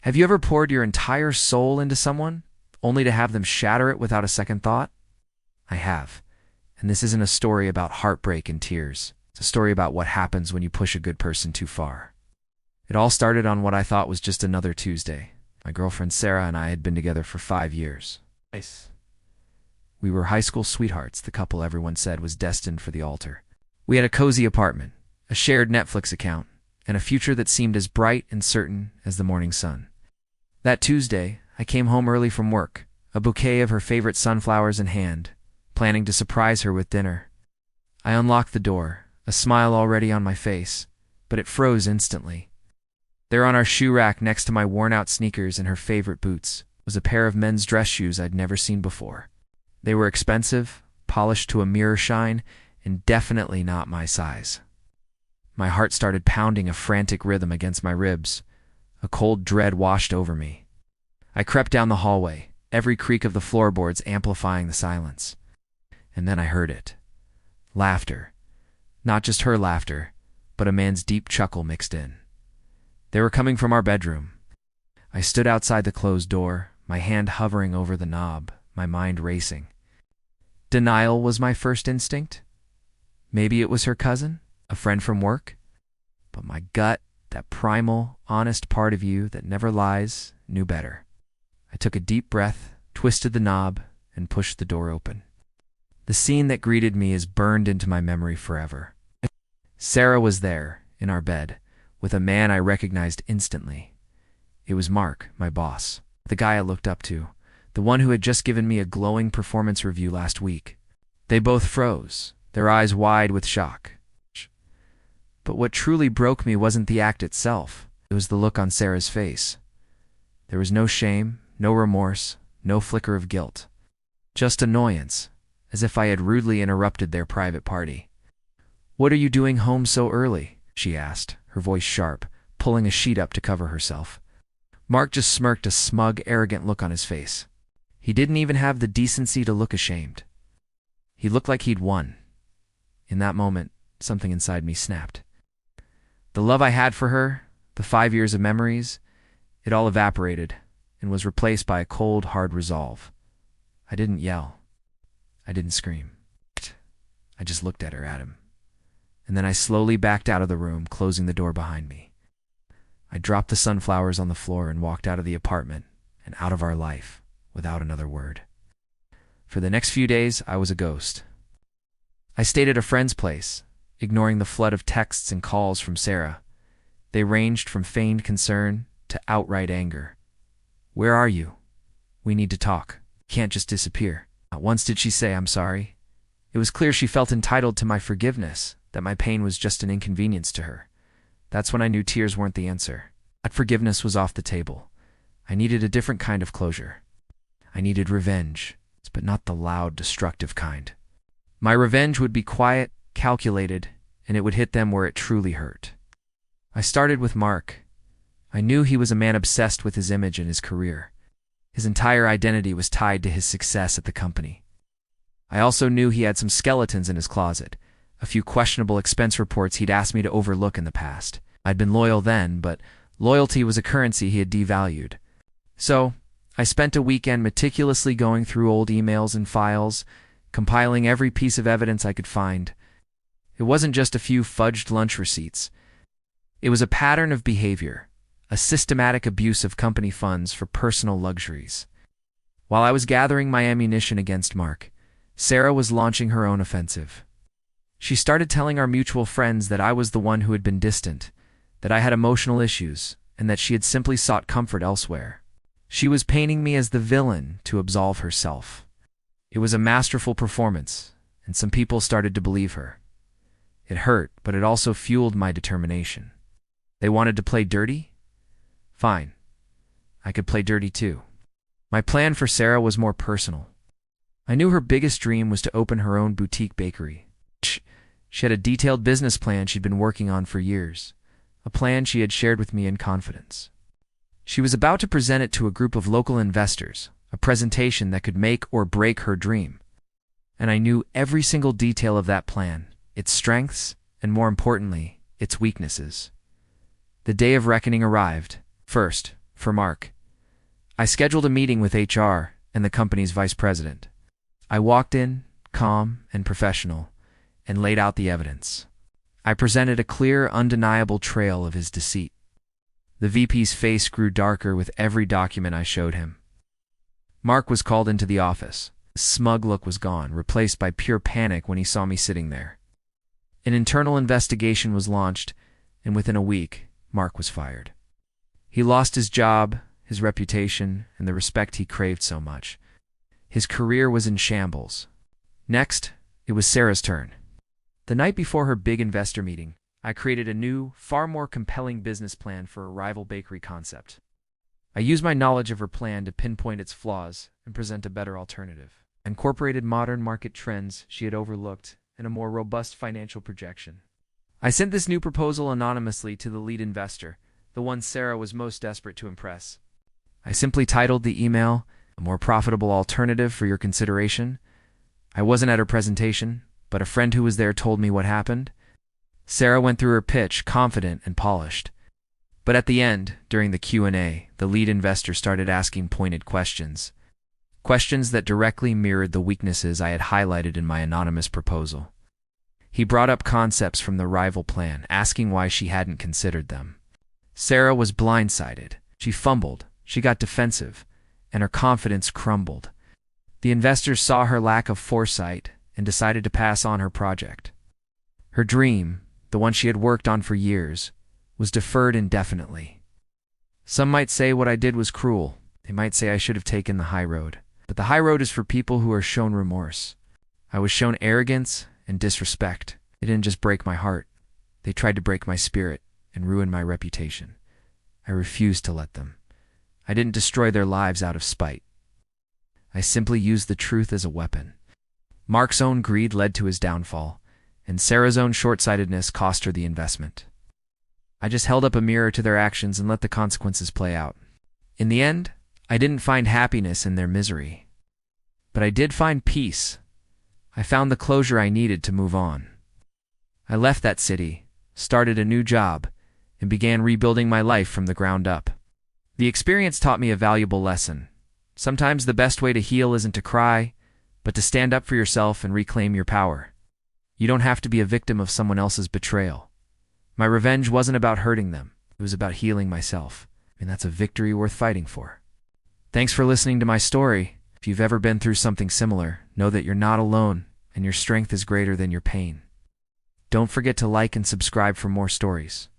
Have you ever poured your entire soul into someone, only to have them shatter it without a second thought? I have. And this isn't a story about heartbreak and tears. It's a story about what happens when you push a good person too far. It all started on what I thought was just another Tuesday. My girlfriend Sarah and I had been together for 5 years. Nice. We were high school sweethearts, the couple everyone said was destined for the altar. We had a cozy apartment, a shared Netflix account, and a future that seemed as bright and certain as the morning sun. That Tuesday, I came home early from work, a bouquet of her favorite sunflowers in hand, planning to surprise her with dinner. I unlocked the door, a smile already on my face, but it froze instantly. There on our shoe rack next to my worn-out sneakers and her favorite boots was a pair of men's dress shoes I'd never seen before. They were expensive, polished to a mirror shine, and definitely not my size. My heart started pounding a frantic rhythm against my ribs. A cold dread washed over me. I crept down the hallway, every creak of the floorboards amplifying the silence. And then I heard it. Laughter. Not just her laughter, but a man's deep chuckle mixed in. They were coming from our bedroom. I stood outside the closed door, my hand hovering over the knob, my mind racing. Denial was my first instinct. Maybe it was her cousin, a friend from work. But my gut, that primal, honest part of you that never lies, knew better. I took a deep breath, twisted the knob, and pushed the door open. The scene that greeted me is burned into my memory forever. Sarah was there, in our bed, with a man I recognized instantly. It was Mark, my boss, the guy I looked up to, the one who had just given me a glowing performance review last week. They both froze, their eyes wide with shock. But what truly broke me wasn't the act itself. It was the look on Sarah's face. There was no shame, no remorse, no flicker of guilt. Just annoyance, as if I had rudely interrupted their private party. "What are you doing home so early?" she asked, her voice sharp, pulling a sheet up to cover herself. Mark just smirked, a smug, arrogant look on his face. He didn't even have the decency to look ashamed. He looked like he'd won. In that moment, something inside me snapped. The love I had for her, the 5 years of memories, it all evaporated and was replaced by a cold, hard resolve. I didn't yell. I didn't scream. I just looked at him. And then I slowly backed out of the room, closing the door behind me. I dropped the sunflowers on the floor and walked out of the apartment and out of our life without another word. For the next few days, I was a ghost. I stayed at a friend's place, ignoring the flood of texts and calls from Sarah. They ranged from feigned concern to outright anger. "Where are you? We need to talk. You can't just disappear." Not once did she say I'm sorry. It was clear she felt entitled to my forgiveness, that my pain was just an inconvenience to her. That's when I knew tears weren't the answer. That forgiveness was off the table. I needed a different kind of closure. I needed revenge, but not the loud, destructive kind. My revenge would be quiet, calculated, and it would hit them where it truly hurt. I started with Mark. I knew he was a man obsessed with his image and his career. His entire identity was tied to his success at the company. I also knew he had some skeletons in his closet, a few questionable expense reports he'd asked me to overlook in the past. I'd been loyal then, but loyalty was a currency he had devalued. So, I spent a weekend meticulously going through old emails and files, compiling every piece of evidence I could find. It wasn't just a few fudged lunch receipts. It was a pattern of behavior, a systematic abuse of company funds for personal luxuries. While I was gathering my ammunition against Mark, Sarah was launching her own offensive. She started telling our mutual friends that I was the one who had been distant, that I had emotional issues, and that she had simply sought comfort elsewhere. She was painting me as the villain to absolve herself. It was a masterful performance, and some people started to believe her. It hurt, but it also fueled my determination. They wanted to play dirty? Fine. I could play dirty too. My plan for Sarah was more personal. I knew her biggest dream was to open her own boutique bakery. She had a detailed business plan she'd been working on for years, a plan she had shared with me in confidence. She was about to present it to a group of local investors, a presentation that could make or break her dream. And I knew every single detail of that plan, its strengths, and more importantly, its weaknesses. The day of reckoning arrived. First, For Mark, I scheduled a meeting with HR and the company's vice president. I walked in, calm and professional, and laid out the evidence. I presented a clear, undeniable trail of his deceit. The VP's face grew darker with every document I showed him. Mark was called into the office. His smug look was gone, replaced by pure panic when he saw me sitting there. An internal investigation was launched, and within a week, Mark was fired. He lost his job, his reputation, and the respect he craved so much. His career was in shambles. Next, it was Sarah's turn. The night before her big investor meeting, I created a new, far more compelling business plan for a rival bakery concept. I used my knowledge of her plan to pinpoint its flaws and present a better alternative. I incorporated modern market trends she had overlooked and a more robust financial projection. I sent this new proposal anonymously to the lead investor, the one Sarah was most desperate to impress. I simply titled the email, "A More Profitable Alternative for Your Consideration." I wasn't at her presentation, but a friend who was there told me what happened. Sarah went through her pitch, confident and polished. But at the end, during the Q&A, the lead investor started asking pointed questions. Questions that directly mirrored the weaknesses I had highlighted in my anonymous proposal. He brought up concepts from the rival plan, asking why she hadn't considered them. Sarah was blindsided. She fumbled, she got defensive, and her confidence crumbled. The investors saw her lack of foresight and decided to pass on her project. Her dream, the one she had worked on for years, was deferred indefinitely. Some might say what I did was cruel. They might say I should have taken the high road. But the high road is for people who are shown remorse. I was shown arrogance and disrespect. They didn't just break my heart. They tried to break my spirit and ruin my reputation. I refused to let them. I didn't destroy their lives out of spite. I simply used the truth as a weapon. Mark's own greed led to his downfall, and Sarah's own short-sightedness cost her the investment. I just held up a mirror to their actions and let the consequences play out. In the end, I didn't find happiness in their misery. But I did find peace. I found the closure I needed to move on. I left that city, started a new job, and began rebuilding my life from the ground up. The experience taught me a valuable lesson. Sometimes the best way to heal isn't to cry, but to stand up for yourself and reclaim your power. You don't have to be a victim of someone else's betrayal. My revenge wasn't about hurting them. It was about healing myself. And that's a victory worth fighting for. Thanks for listening to my story. If you've ever been through something similar, know that you're not alone and your strength is greater than your pain. Don't forget to like and subscribe for more stories.